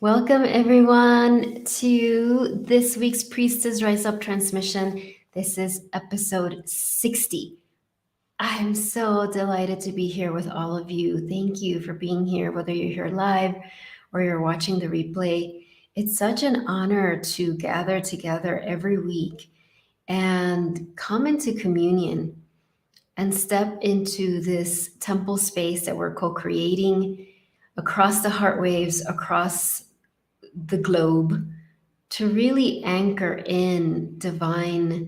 Welcome, everyone, to this week's Priestess Rise Up transmission. This is episode 60. I'm so delighted to be here with all of you. Thank you for being here, whether you're here live or you're watching the replay. It's such an honor to gather together every week and come into communion and step into this temple space that we're co creating across the heart waves, across the globe, to really anchor in divine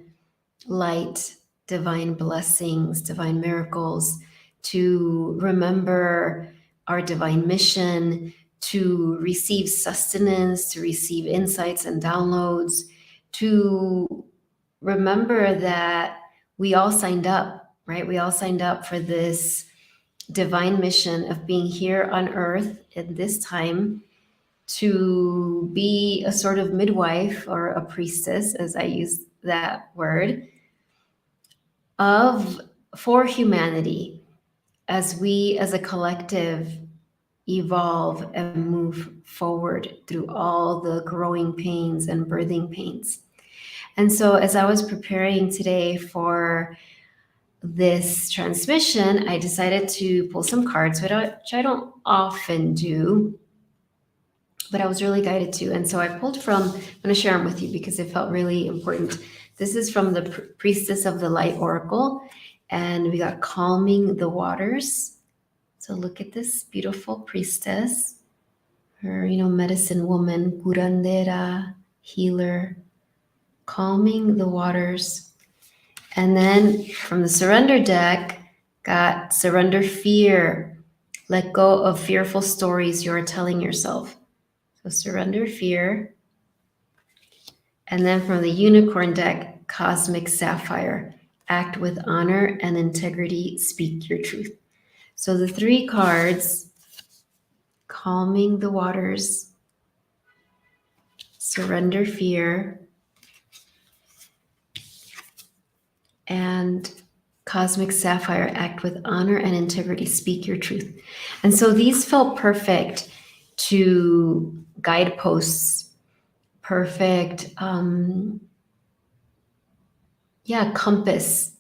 light, divine blessings, divine miracles, to remember our divine mission, to receive sustenance, to receive insights and downloads, to remember that we all signed up, right? We all signed up for this divine mission of being here on earth at this time to be a sort of midwife or a priestess, as I use that word, of for humanity as we as a collective evolve and move forward through all the growing pains and birthing pains. And so as I was preparing today for this transmission, I decided to pull some cards, which I don't often do, but I was really guided to. And so I pulled from, I'm going to share them with you because it felt really important. This is from the Priestess of the Light Oracle, and we got calming the waters. So look at this beautiful priestess, her, medicine woman, curandera, healer, calming the waters. And then from the surrender deck, got surrender fear, let go of fearful stories you're telling yourself. So surrender fear. And then from the unicorn deck, cosmic sapphire, act with honor and integrity, speak your truth. So the three cards, calming the waters, surrender fear, and cosmic sapphire, act with honor and integrity, speak your truth. And so these felt perfect to guideposts, perfect, compass.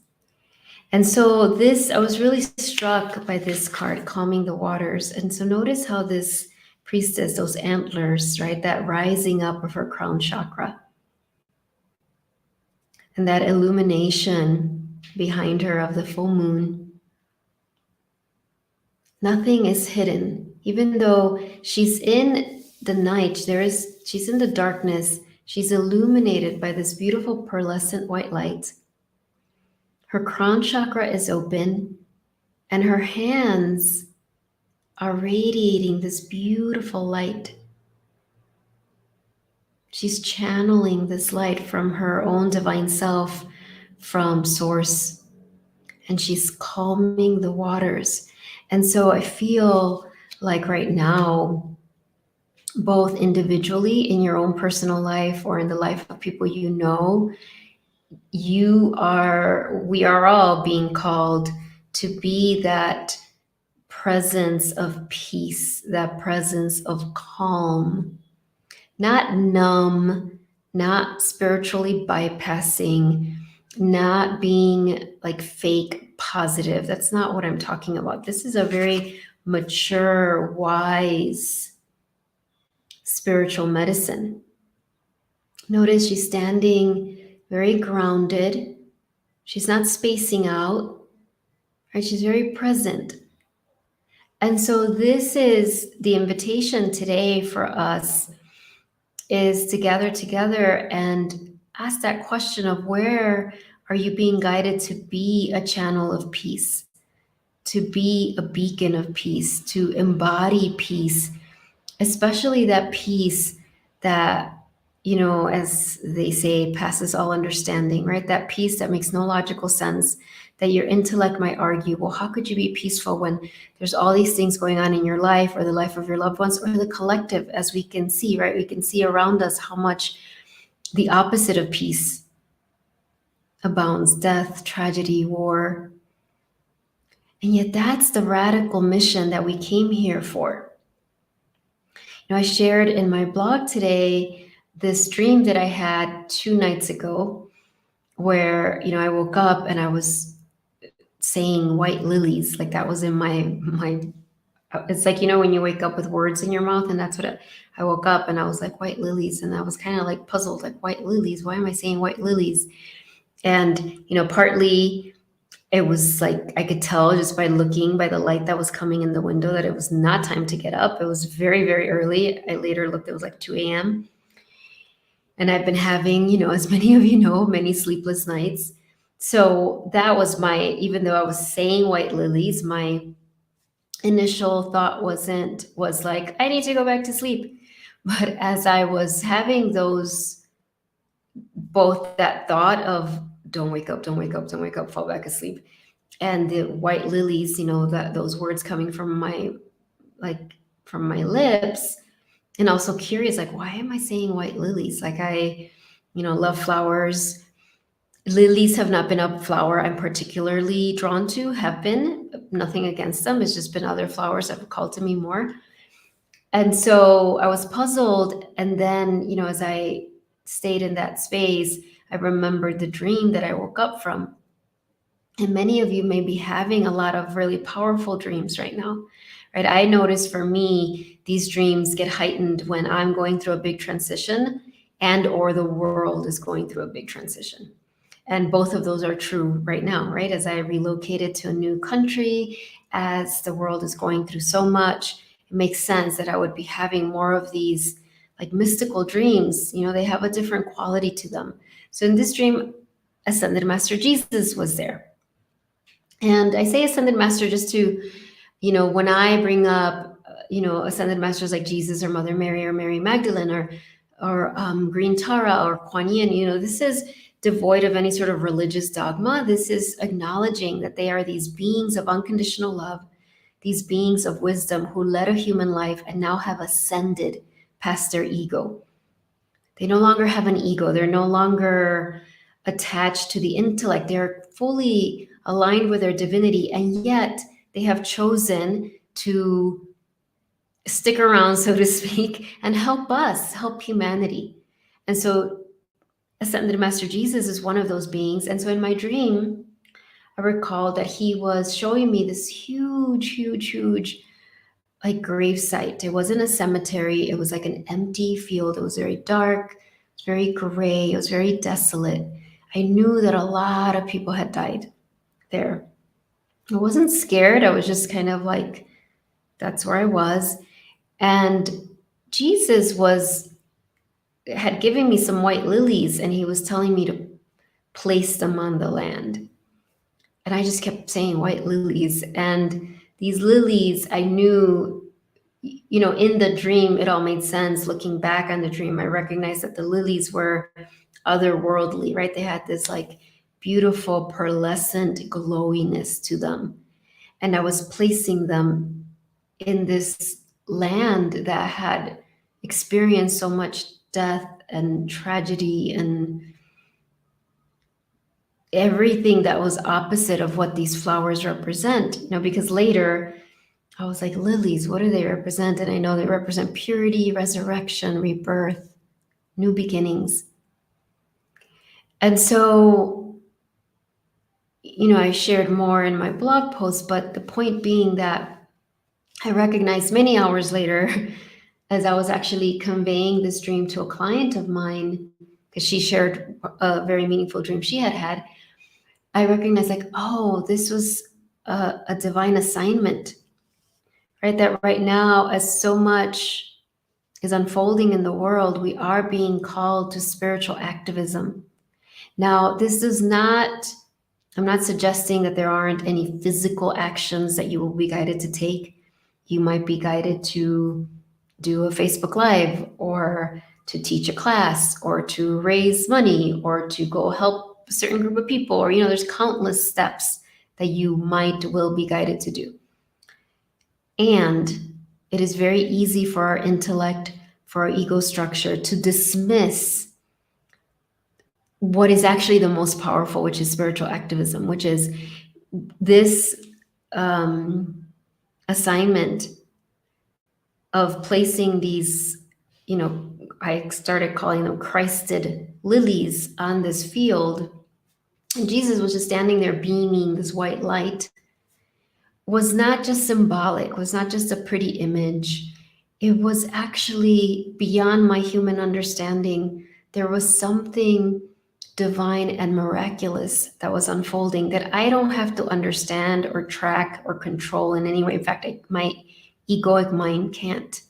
And so this, I was really struck by this card, calming the waters. And so notice how this priestess, those antlers, right, that rising up of her crown chakra, and that illumination behind her of the full moon. Nothing is hidden. Even though she's in the night, she's in the darkness, she's illuminated by this beautiful pearlescent white light. Her crown chakra is open, and her hands are radiating this beautiful light. She's channeling this light from her own divine self, from source, and she's calming the waters. And so I feel like right now, both individually in your own personal life or in the life of people you know, we are all being called to be that presence of peace, that presence of calm, not numb, not spiritually bypassing, not being like fake positive. That's not what I'm talking about. This is a very mature, wise spiritual medicine. Notice she's standing very grounded. She's not spacing out, right? She's very present. And so this is the invitation today for us, is to gather together and ask that question of where are you being guided to be a channel of peace, to be a beacon of peace, to embody peace, especially that peace that, as they say, passes all understanding, right? That peace that makes no logical sense, that your intellect might argue, well, how could you be peaceful when there's all these things going on in your life or the life of your loved ones or the collective, as we can see, right? We can see around us how much the opposite of peace abounds: death, tragedy, war. And yet that's the radical mission that we came here for. I shared in my blog today this dream that I had 2 nights ago where, I woke up and I was saying white lilies. Like that was in my it's like, when you wake up with words in your mouth, and that's what I woke up and I was like, white lilies. And I was kind of like puzzled, like, white lilies, why am I saying white lilies? And, partly it was like I could tell just by looking by the light that was coming in the window that it was not time to get up. It was very, very early. I later looked, it was like 2 a.m. And I've been having, as many of you know, many sleepless nights. So that was even though I was saying white lilies, my initial thought was like, I need to go back to sleep. But as I was having both that thought of don't wake up, don't wake up, don't wake up, fall back asleep, and the white lilies, that those words coming from my lips, and also curious, like, why am I saying white lilies? Like I, love flowers. Lilies have not been a flower I'm particularly drawn to, have been. Nothing against them. It's just been other flowers that have called to me more. And so I was puzzled. And then, as I stayed in that space, I remembered the dream that I woke up from. And many of you may be having a lot of really powerful dreams right now, right? I notice for me, these dreams get heightened when I'm going through a big transition and or the world is going through a big transition. And both of those are true right now, right? As I relocated to a new country, as the world is going through so much, it makes sense that I would be having more of these like mystical dreams. They have a different quality to them. So in this dream, Ascended Master Jesus was there. And I say Ascended Master just to, when I bring up, Ascended Masters like Jesus or Mother Mary or Mary Magdalene or Green Tara or Kuan Yin, this is devoid of any sort of religious dogma. This is acknowledging that they are these beings of unconditional love, these beings of wisdom who led a human life and now have ascended past their ego. They no longer have an ego. They're no longer attached to the intellect. They're fully aligned with their divinity, and yet they have chosen to stick around, so to speak, and help us, help humanity. And so Ascended Master Jesus is one of those beings. And so in my dream, I recall that he was showing me this huge, huge, huge like grave site. It wasn't a cemetery. It was like an empty field. It was very dark. It was very gray. It was very desolate. I knew that a lot of people had died there. I wasn't scared. I was just kind of like, that's where I was. And Jesus had given me some white lilies, and he was telling me to place them on the land. And I just kept saying white lilies. And these lilies, I knew, in the dream, it all made sense. Looking back on the dream, I recognized that the lilies were otherworldly, right? They had this like beautiful pearlescent glowiness to them. And I was placing them in this land that had experienced so much death and tragedy and everything that was opposite of what these flowers represent. Because later I was like, lilies, what do they represent? And I know they represent purity, resurrection, rebirth, new beginnings. And so, I shared more in my blog post, but the point being that I recognized many hours later, as I was actually conveying this dream to a client of mine, because she shared a very meaningful dream she had had, I recognized like, oh, this was a divine assignment, right? That right now, as so much is unfolding in the world, we are being called to spiritual activism. Now, I'm not suggesting that there aren't any physical actions that you will be guided to take. You might be guided to do a Facebook Live or to teach a class or to raise money or to go help a certain group of people, or, there's countless steps that you will be guided to do. And it is very easy for our intellect, for our ego structure to dismiss what is actually the most powerful, which is spiritual activism, which is this assignment of placing these, I started calling them Christed lilies on this field. And Jesus was just standing there beaming this white light, was not just symbolic, was not just a pretty image. It was actually beyond my human understanding. There was something divine and miraculous that was unfolding that I don't have to understand or track or control in any way. In fact, my egoic mind can't.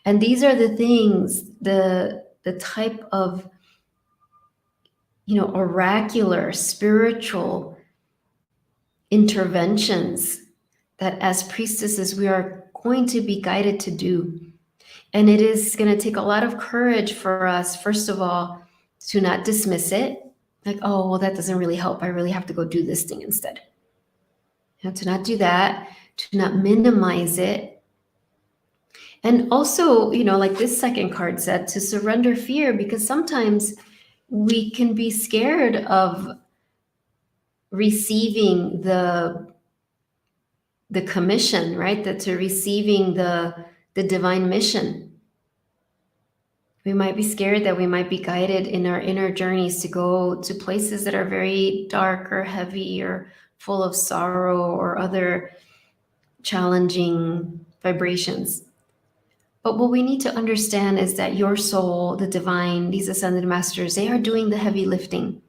And these are the things, the type of, oracular, spiritual interventions that as priestesses we are going to be guided to do. And it is going to take a lot of courage for us, first of all, to not dismiss it. Like, oh, well, that doesn't really help. I really have to go do this thing instead. To not do that, to not minimize it. And also, like this second card said, to surrender fear, because sometimes we can be scared of receiving the commission, right? To receiving the divine mission. We might be scared that we might be guided in our inner journeys to go to places that are very dark or heavy or full of sorrow or other challenging vibrations. But what we need to understand is that your soul, the divine, these ascended masters, they are doing the heavy lifting.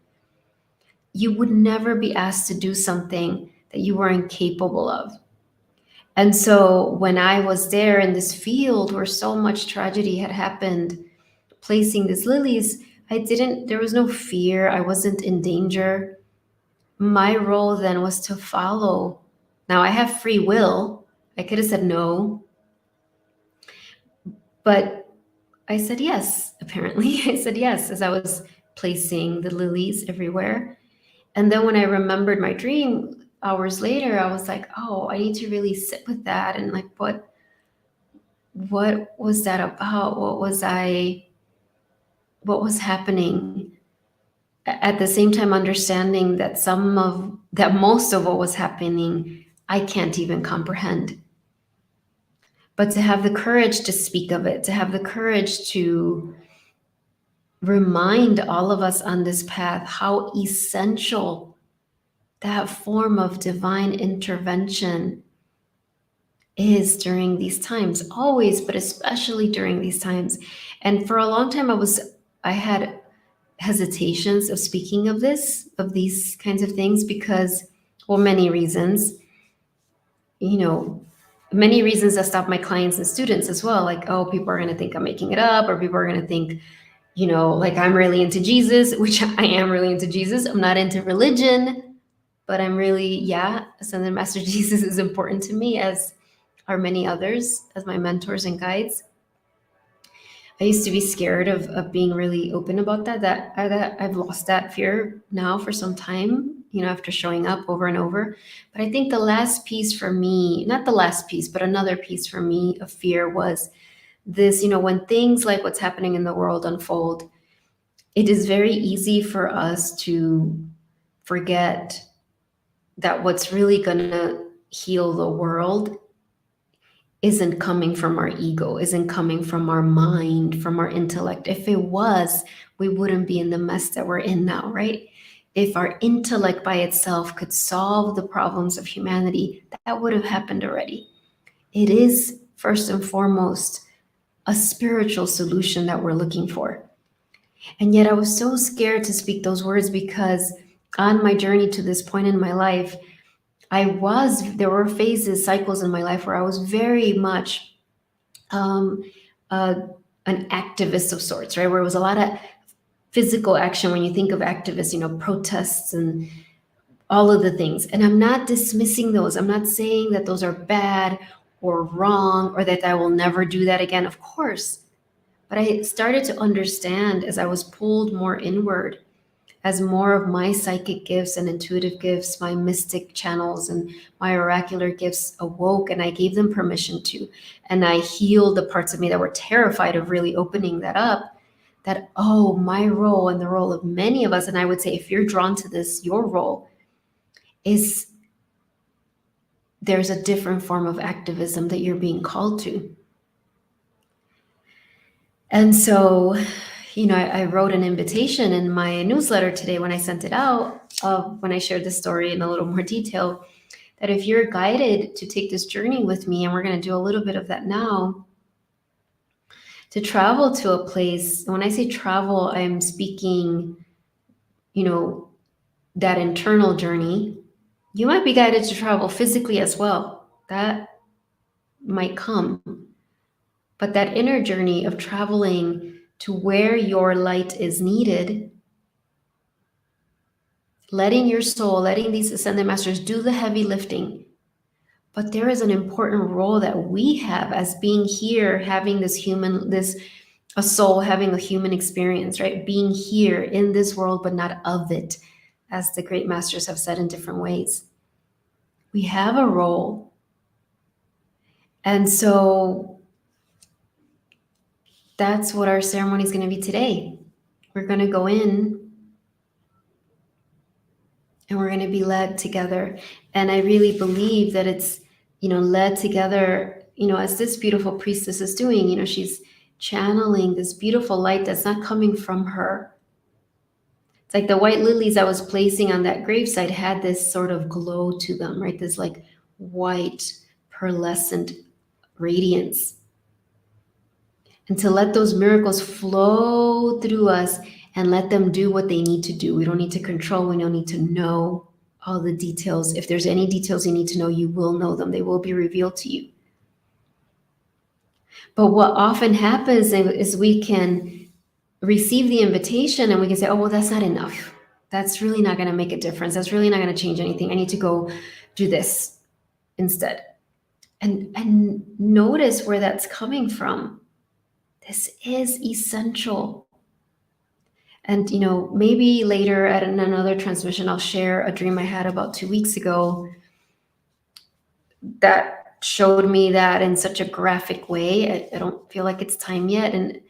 You would never be asked to do something that you were incapable of. And so when I was there in this field where so much tragedy had happened, placing these lilies, there was no fear. I wasn't in danger. My role then was to follow. Now I have free will. I could have said no, but I said yes, apparently. I said yes as I was placing the lilies everywhere. And then when I remembered my dream hours later, I was like, oh, I need to really sit with that. And like, what was that about? What was happening? At the same time, understanding that most of what was happening, I can't even comprehend. But to have the courage to speak of it, to have the courage to remind all of us on this path how essential that form of divine intervention is during these times, always, but especially during these times. And for a long time, I had hesitations of speaking of these kinds of things because, well, many reasons, many reasons that stop my clients and students as well. Like, oh, people are going to think I'm making it up, or people are going to think, like I'm really into Jesus, which I am really into Jesus. I'm not into religion, but I'm really, Ascended Master Jesus is important to me, as are many others, as my mentors and guides. I used to be scared of being really open about that I've lost that fear now for some time, after showing up over and over. But I think the last piece for me, not the last piece, but another piece for me of fear was this, when things like what's happening in the world unfold, it is very easy for us to forget that what's really going to heal the world isn't coming from our ego, isn't coming from our mind, from our intellect. If it was, we wouldn't be in the mess that we're in now, right? If our intellect by itself could solve the problems of humanity, that would have happened already. It is first and foremost a spiritual solution that we're looking for. And yet I was so scared to speak those words because on my journey to this point in my life, there were phases, cycles in my life where I was very much an activist of sorts, right? Where it was a lot of physical action. When you think of activists, protests and all of the things. And I'm not dismissing those. I'm not saying that those are bad or wrong or that I will never do that again. Of course. But I started to understand as I was pulled more inward, as more of my psychic gifts and intuitive gifts, my mystic channels and my oracular gifts awoke, and I gave them permission to, and I healed the parts of me that were terrified of really opening that up, that, oh, my role and the role of many of us, and I would say if you're drawn to this, your role is, there's a different form of activism that you're being called to. And so, I wrote an invitation in my newsletter today when I sent it out, when I shared the story in a little more detail, that if you're guided to take this journey with me, and we're going to do a little bit of that now, to travel to a place. When I say travel, I'm speaking, you know, that internal journey. You might be guided to travel physically as well. That might come. But that inner journey of traveling to where your light is needed, letting your soul, letting these ascended masters do the heavy lifting. But there is an important role that we have as being here, having a soul having a human experience, right? Being here in this world, but not of it, as the great masters have said in different ways. We have a role. And so that's what our ceremony is going to be today. We're going to go in and we're going to be led together. And I really believe that it's, led together, as this beautiful priestess is doing, she's channeling this beautiful light that's not coming from her. It's like the white lilies I was placing on that gravesite had this sort of glow to them, right? This like white, pearlescent radiance. And to let those miracles flow through us and let them do what they need to do. We don't need to control, we don't need to know all the details. If there's any details you need to know, you will know them. They will be revealed to you. But what often happens is we can receive the invitation and we can say, oh, well, that's not enough. That's really not going to make a difference. That's really not going to change anything. I need to go do this instead. And notice where that's coming from. This is essential. And, maybe later at another transmission, I'll share a dream I had about 2 weeks ago that showed me that in such a graphic way. I don't feel like it's time yet. And,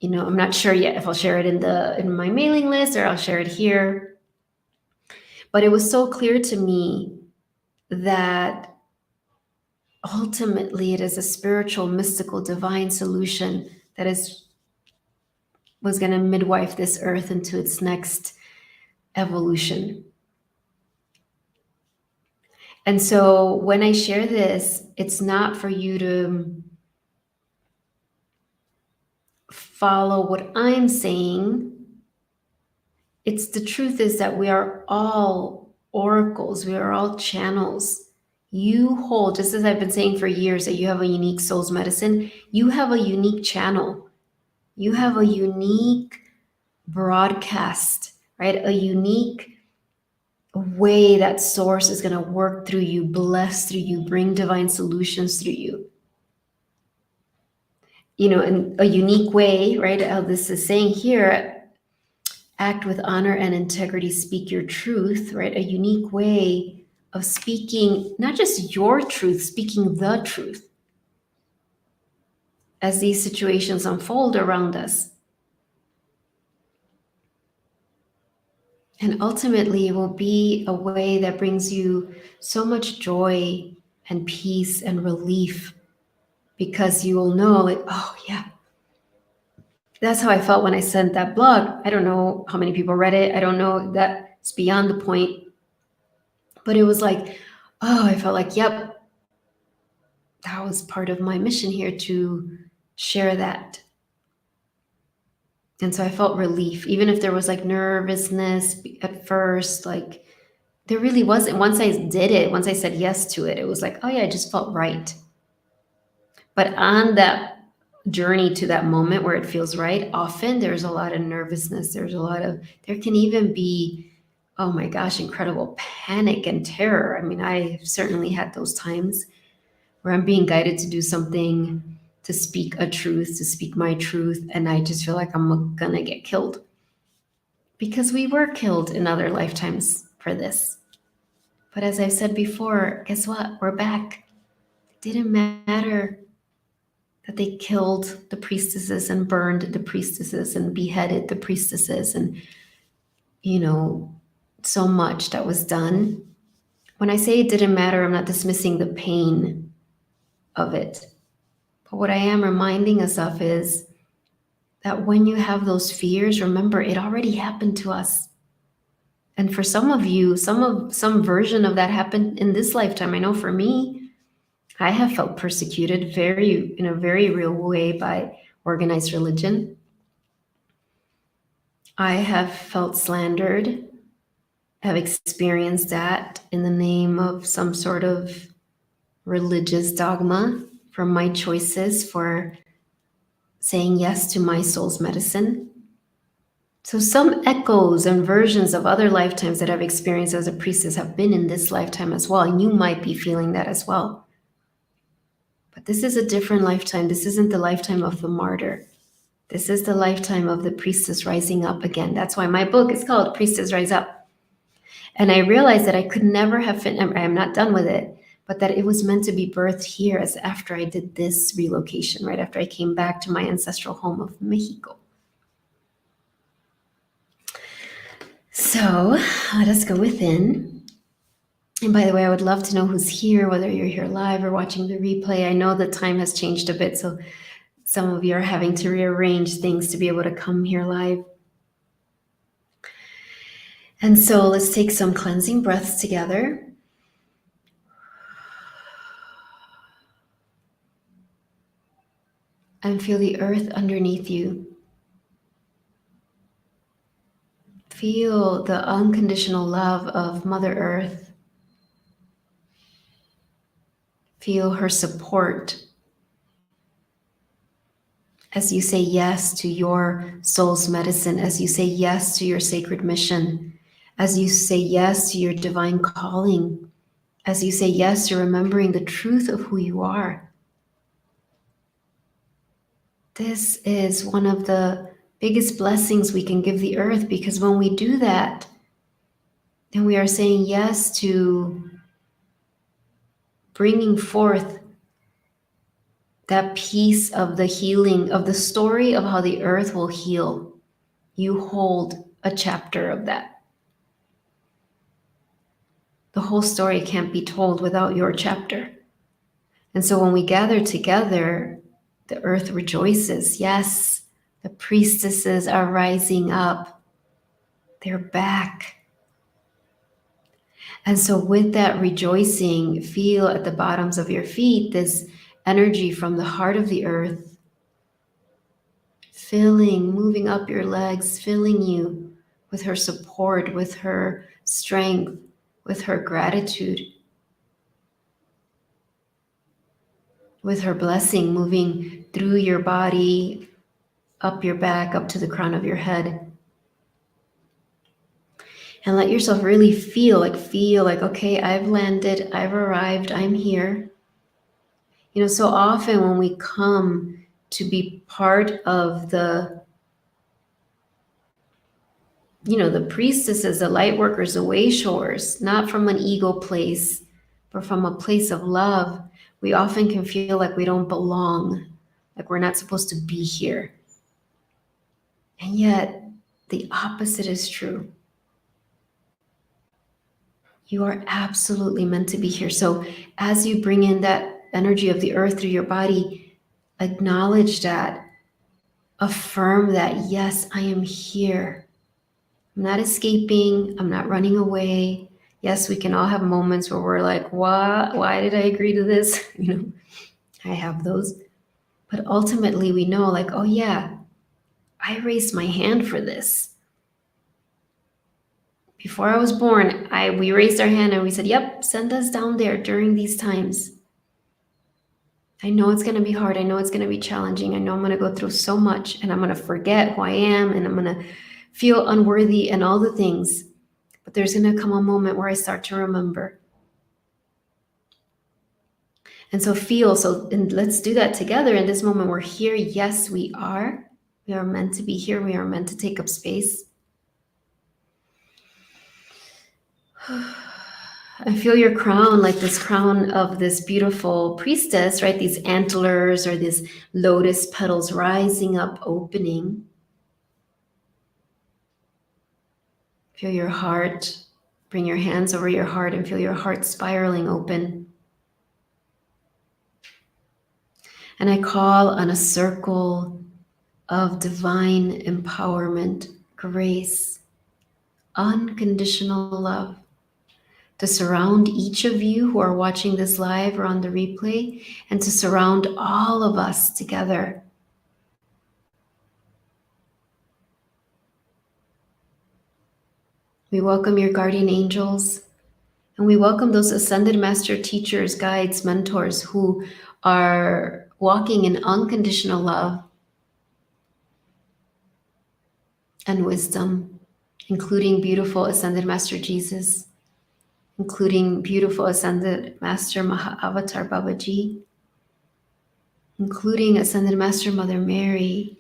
I'm not sure yet if I'll share it in my mailing list or I'll share it here. But it was so clear to me that ultimately it is a spiritual, mystical, divine solution that was going to midwife this earth into its next evolution. And so when I share this, it's not for you to follow what I'm saying. The truth is that we are all oracles. We are all channels. You hold, just as I've been saying for years, that you have a unique soul's medicine. You have a unique channel. You have a unique broadcast, right? A unique way that source is going to work through you, bless through you, bring divine solutions through you. In a unique way, right? How this is saying here, act with honor and integrity, speak your truth, right? A unique way of speaking, not just your truth, speaking the truth as these situations unfold around us. And ultimately, it will be a way that brings you so much joy and peace and relief, because you will know, like, oh, yeah, that's how I felt when I sent that blog. I don't know how many people read it. I don't know. That's beyond the point. But it was like, oh, I felt like, yep, that was part of my mission here, to share that. And so I felt relief, even if there was like nervousness at first, like there really wasn't. Once I did it, once I said yes to it, it was like, oh yeah, I just felt right. But on that journey to that moment where it feels right, often there's a lot of nervousness. There can even be, oh my gosh, incredible panic and terror. I mean, I certainly had those times where I'm being guided to do something, to speak a truth, to speak my truth, and I just feel like I'm gonna get killed. Because we were killed in other lifetimes for this. But as I've said before, guess what? We're back. It didn't matter that they killed the priestesses and burned the priestesses and beheaded the priestesses and, so much that was done. When I say it didn't matter, I'm not dismissing the pain of it. But what I am reminding us of is That when you have those fears, remember it already happened to us. And for some of you, some version of that happened in this lifetime. I know for me, I have felt persecuted in a very real way by organized religion. I have felt slandered, have experienced that in the name of some sort of religious dogma from my choices for saying yes to my soul's medicine. So some echoes and versions of other lifetimes that I've experienced as a priestess have been in this lifetime as well, and you might be feeling that as well. But this is a different lifetime. This isn't the lifetime of the martyr. This is the lifetime of the priestess rising up again. That's why my book is called Priestess Rise Up. And I realized that I could never have I'm not done with it, but that it was meant to be birthed here as after I did this relocation, right after I came back to my ancestral home of Mexico. So let us go within. And by the way, I would love to know who's here, whether you're here live or watching the replay. I know the time has changed a bit, so some of you are having to rearrange things to be able to come here live. And so let's take some cleansing breaths together. And feel the earth underneath you. Feel the unconditional love of Mother Earth. Feel her support as you say yes to your soul's medicine, as you say yes to your sacred mission, as you say yes to your divine calling, as you say yes to remembering the truth of who you are. This is one of the biggest blessings we can give the earth, because when we do that, then we are saying yes to bringing forth that piece of the healing, of the story of how the earth will heal. You hold a chapter of that. The whole story can't be told without your chapter. And so when we gather together, the earth rejoices. Yes, the priestesses are rising up. They're back. And so with that rejoicing, feel at the bottoms of your feet this energy from the heart of the earth, filling, moving up your legs, filling you with her support, with her strength, with her gratitude, with her blessing, moving through your body, up your back, up to the crown of your head. And let yourself really feel like, okay, I've landed, I've arrived, I'm here. You know, so often when we come to be part of the priestesses, the light workers, the wayshowers, not from an ego place, but from a place of love, we often can feel like we don't belong, like we're not supposed to be here. And yet, the opposite is true. You are absolutely meant to be here. So as you bring in that energy of the earth through your body, acknowledge that, affirm that, yes, I am here. I'm not escaping. I'm not running away. Yes, we can all have moments where we're like, why did I agree to this? I have those. But ultimately we know, like, oh yeah, I raised my hand for this. Before I was born, we raised our hand and we said, yep, send us down there during these times. I know it's going to be hard. I know it's going to be challenging. I know I'm going to go through so much, and I'm going to forget who I am, and I'm going to feel unworthy and all the things. But there's going to come a moment where I start to remember. And so and let's do that together in this moment. We're here. Yes, we are. We are meant to be here. We are meant to take up space. I feel your crown, like this crown of this beautiful priestess, right? These antlers or these lotus petals rising up, opening. Feel your heart. Bring your hands over your heart and feel your heart spiraling open. And I call on a circle of divine empowerment, grace, unconditional love to surround each of you who are watching this live or on the replay, and to surround all of us together. We welcome your guardian angels, and we welcome those ascended master teachers, guides, mentors who are walking in unconditional love and wisdom, including beautiful ascended master Jesus, including beautiful ascended master Maha-Avatar Babaji, including ascended master Mother Mary,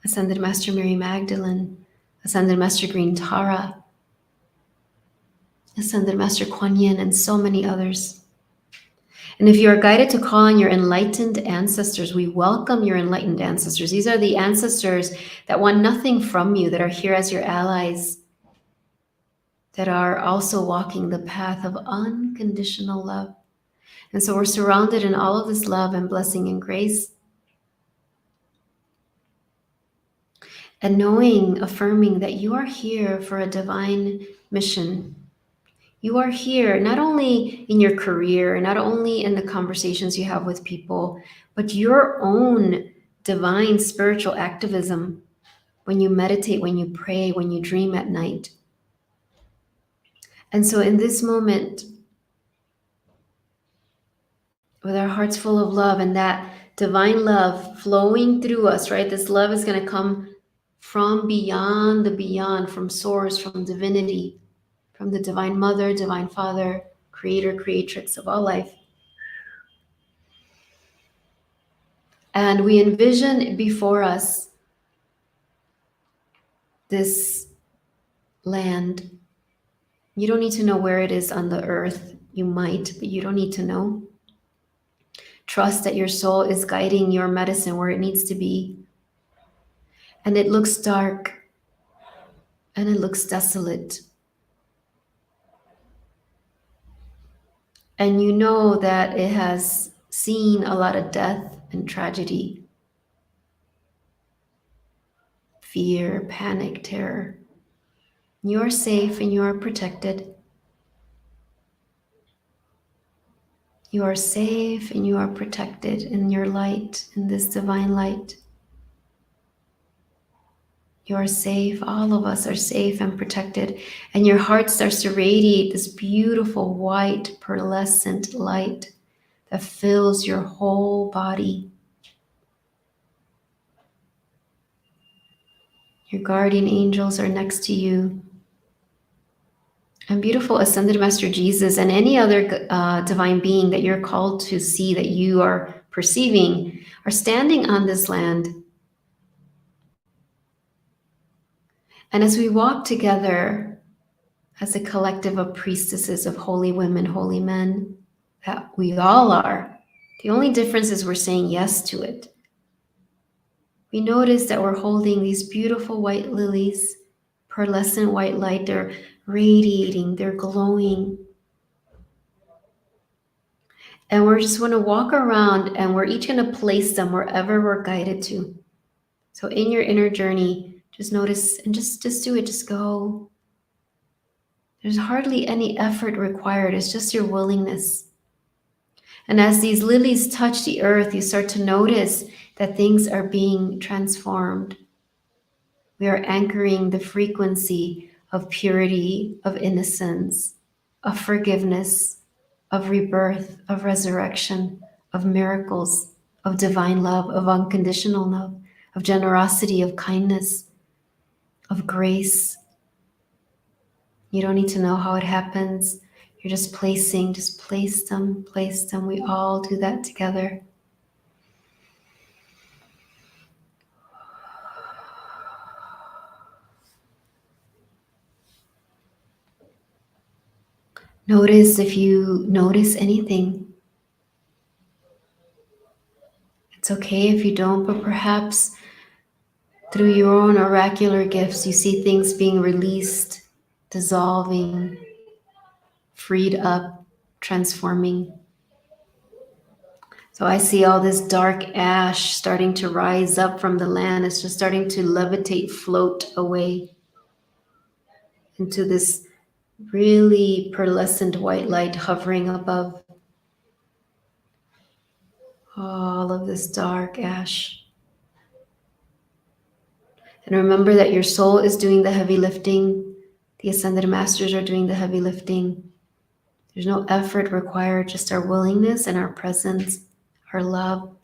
ascended master Mary Magdalene, ascended master Green Tara, ascended master Kuan Yin, and so many others. And if you are guided to call on your enlightened ancestors, we welcome your enlightened ancestors. These are the ancestors that want nothing from you, that are here as your allies, that are also walking the path of unconditional love. And so we're surrounded in all of this love and blessing and grace. And knowing, affirming that you are here for a divine mission. You are here not only in your career, not only in the conversations you have with people, but your own divine spiritual activism when you meditate, when you pray, when you dream at night. And so in this moment, with our hearts full of love and that divine love flowing through us, right? This love is going to come from beyond the beyond, from source, from divinity, from the divine mother, divine father, creator, creatrix of all life. And we envision before us this land. You don't need to know where it is on the earth. You might, but you don't need to know. Trust that your soul is guiding your medicine where it needs to be. And it looks dark and it looks desolate. And you know that it has seen a lot of death and tragedy, fear, panic, terror. You are safe and you are protected. You are safe and you are protected in your light, in this divine light. You are safe. All of us are safe and protected. And your heart starts to radiate this beautiful white pearlescent light that fills your whole body. Your guardian angels are next to you. And beautiful ascended master Jesus and any other divine being that you're called to see, that you are perceiving, are standing on this land. And as we walk together as a collective of priestesses, of holy women, holy men, that we all are, the only difference is we're saying yes to it. We notice that we're holding these beautiful white lilies, pearlescent white light. They're radiating, they're glowing. And we're just going to walk around and we're each going to place them wherever we're guided to. So in your inner journey, just notice and just do it. Just go. There's hardly any effort required. It's just your willingness. And as these lilies touch the earth, you start to notice that things are being transformed. We are anchoring the frequency of purity, of innocence, of forgiveness, of rebirth, of resurrection, of miracles, of divine love, of unconditional love, of generosity, of kindness, of grace. You don't need to know how it happens. You're just placing, just place them, place them. We all do that together. Notice if you notice anything. It's okay if you don't, but perhaps through your own oracular gifts, you see things being released, dissolving, freed up, transforming. So I see all this dark ash starting to rise up from the land. It's just starting to levitate, float away into this really pearlescent white light hovering above all of this dark ash. And remember that your soul is doing the heavy lifting. The ascended masters are doing the heavy lifting. There's no effort required, just our willingness and our presence, our love.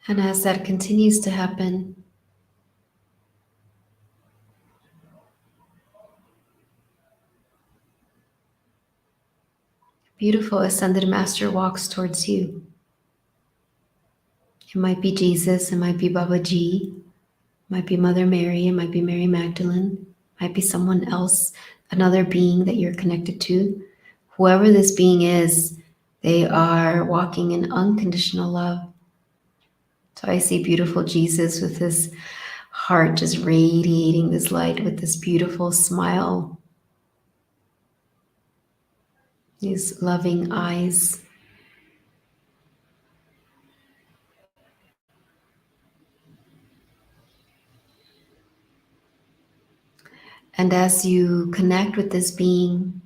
And as that continues to happen, beautiful ascended master walks towards you. It might be Jesus, it might be Babaji, it might be Mother Mary, it might be Mary Magdalene, it might be someone else, another being that you're connected to. Whoever this being is, they are walking in unconditional love. So I see beautiful Jesus with his heart just radiating this light with this beautiful smile, these loving eyes. And as you connect with this being,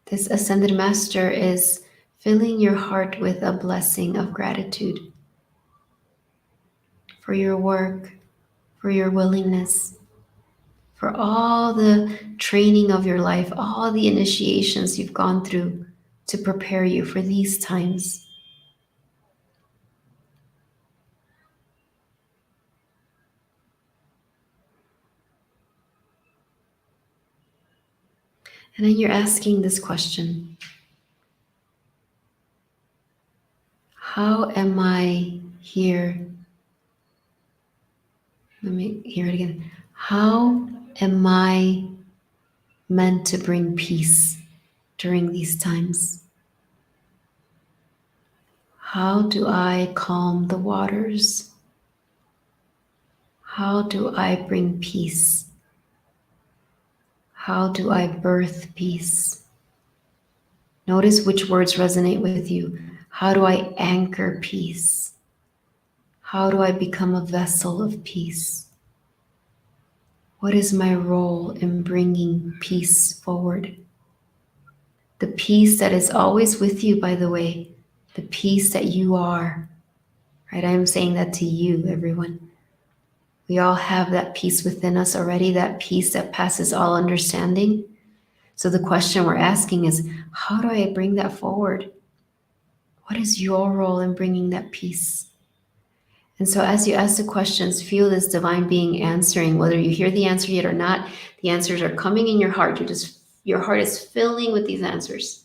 this ascended master is filling your heart with a blessing of gratitude for your work, for your willingness, for all the training of your life, all the initiations you've gone through to prepare you for these times. And then you're asking this question: how am I here? Let me hear it again. How am I meant to bring peace during these times? How do I calm the waters? How do I bring peace? How do I birth peace? Notice which words resonate with you. How do I anchor peace? How do I become a vessel of peace? What is my role in bringing peace forward? The peace that is always with you, by the way, the peace that you are, right? I am saying that to you, everyone. We all have that peace within us already, that peace that passes all understanding. So the question we're asking is, how do I bring that forward? What is your role in bringing that peace? And so as you ask the questions, feel this divine being answering, whether you hear the answer yet or not. The answers are coming in your heart. Your heart is filling with these answers.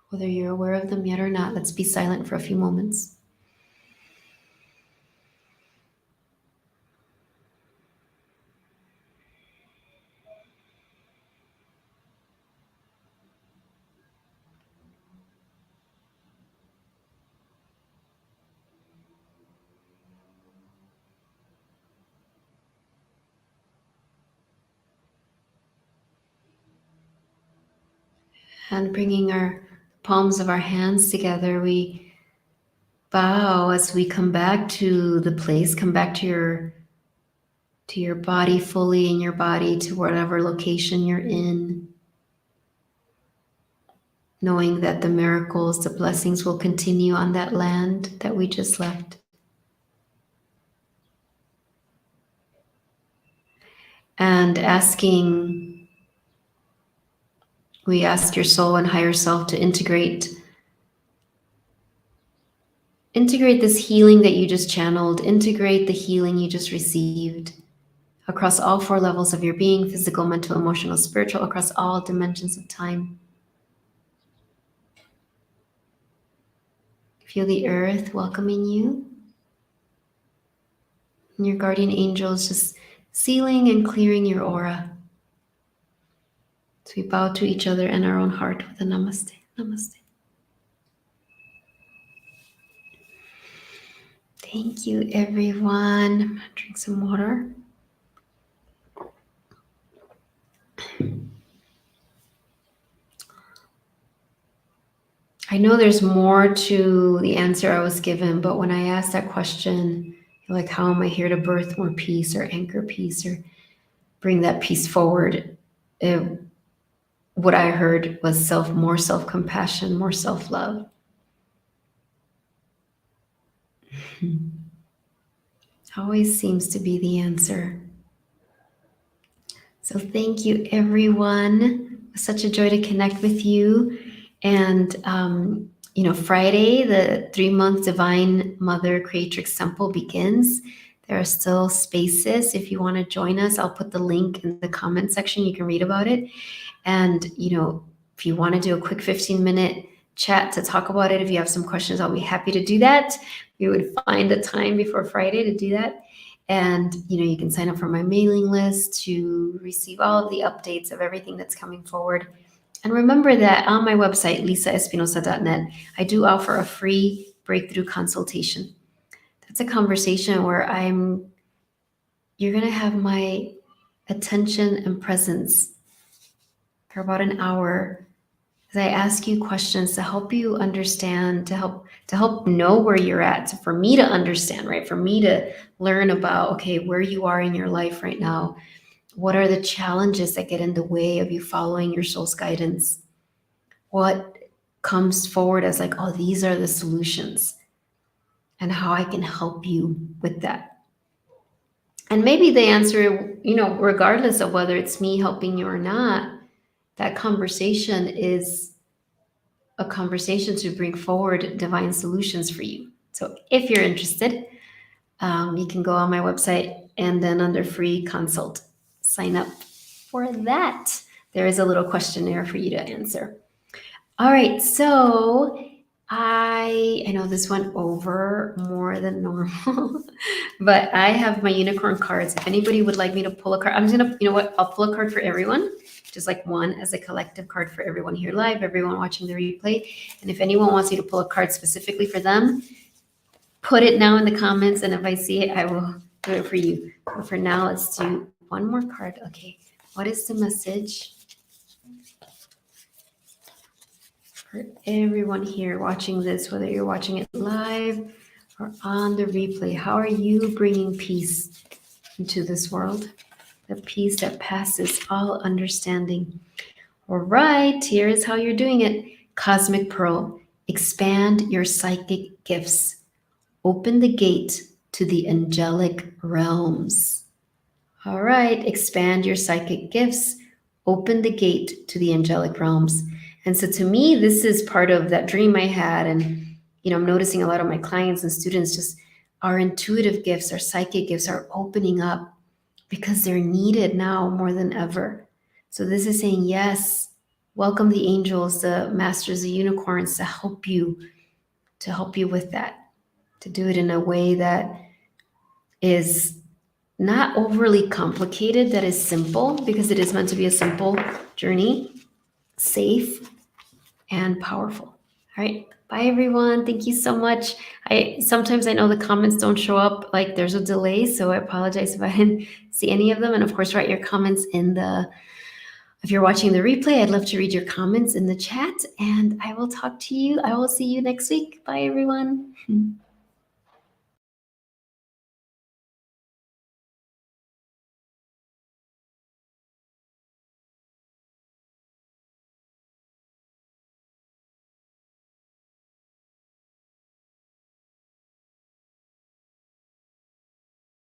Whether you're aware of them yet or not, let's be silent for a few moments. And bringing our palms of our hands together, we bow as we come back to the place, come back to your body, fully in your body, to whatever location you're in, knowing that the miracles, the blessings will continue on that land that we just left. And we ask your soul and higher self to integrate this healing that you just channeled, integrate the healing you just received across all 4 levels of your being: physical, mental, emotional, spiritual, across all dimensions of time. Feel the earth welcoming you, and your guardian angels just sealing and clearing your aura. So we bow to each other and our own heart with a namaste, namaste. Thank you, everyone. I'm gonna drink some water. I know there's more to the answer I was given, but when I asked that question, like, how am I here to birth more peace or anchor peace or bring that peace forward? What I heard was more self-compassion, more self-love. Always seems to be the answer. So thank you, everyone. It was such a joy to connect with you. And, Friday, the 3-month Divine Mother Creatrix Temple begins. There are still spaces. If you want to join us, I'll put the link in the comment section. You can read about it. And, if you want to do a quick 15-minute chat to talk about it, if you have some questions, I'll be happy to do that. We would find a time before Friday to do that. And, you can sign up for my mailing list to receive all of the updates of everything that's coming forward. And remember that on my website, lisaespinosa.net, I do offer a free breakthrough consultation. That's a conversation where you're going to have my attention and presence for about an hour as I ask you questions to help you understand, to help know where you're at, for me to understand, right? For me to learn about, okay, where you are in your life right now. What are the challenges that get in the way of you following your soul's guidance? What comes forward as like, oh, these are the solutions, and how I can help you with that. And maybe the answer, regardless of whether it's me helping you or not, that conversation is a conversation to bring forward divine solutions for you. So if you're interested, you can go on my website and then under free consult, sign up for that. There is a little questionnaire for you to answer. All right, so I know this went over more than normal, but I have my unicorn cards. If anybody would like me to pull a card, I'm gonna, I'll pull a card for everyone, just like one as a collective card for everyone here live, everyone watching the replay. And if anyone wants me to pull a card specifically for them, put it now in the comments, and if I see it, I will do it for you. But for now, let's do one more card. Okay, what is the message for everyone here watching this, whether you're watching it live or on the replay? How are you bringing peace into this world? The peace that passes all understanding. All right, here is how you're doing it. Cosmic Pearl, expand your psychic gifts. Open the gate to the angelic realms. All right, expand your psychic gifts. Open the gate to the angelic realms. And so to me, this is part of that dream I had. And, I'm noticing a lot of my clients and students, just our intuitive gifts, our psychic gifts are opening up because they're needed now more than ever. So this is saying, yes, welcome the angels, the masters, the unicorns to help you with that, to do it in a way that is not overly complicated, that is simple, because it is meant to be a simple journey, safe and powerful. All right. Bye, everyone. Thank you so much. Sometimes I know the comments don't show up, like there's a delay, so I apologize if I didn't see any of them. And of course, write your comments if you're watching the replay, I'd love to read your comments in the chat, and I will talk to you. I will see you next week. Bye, everyone.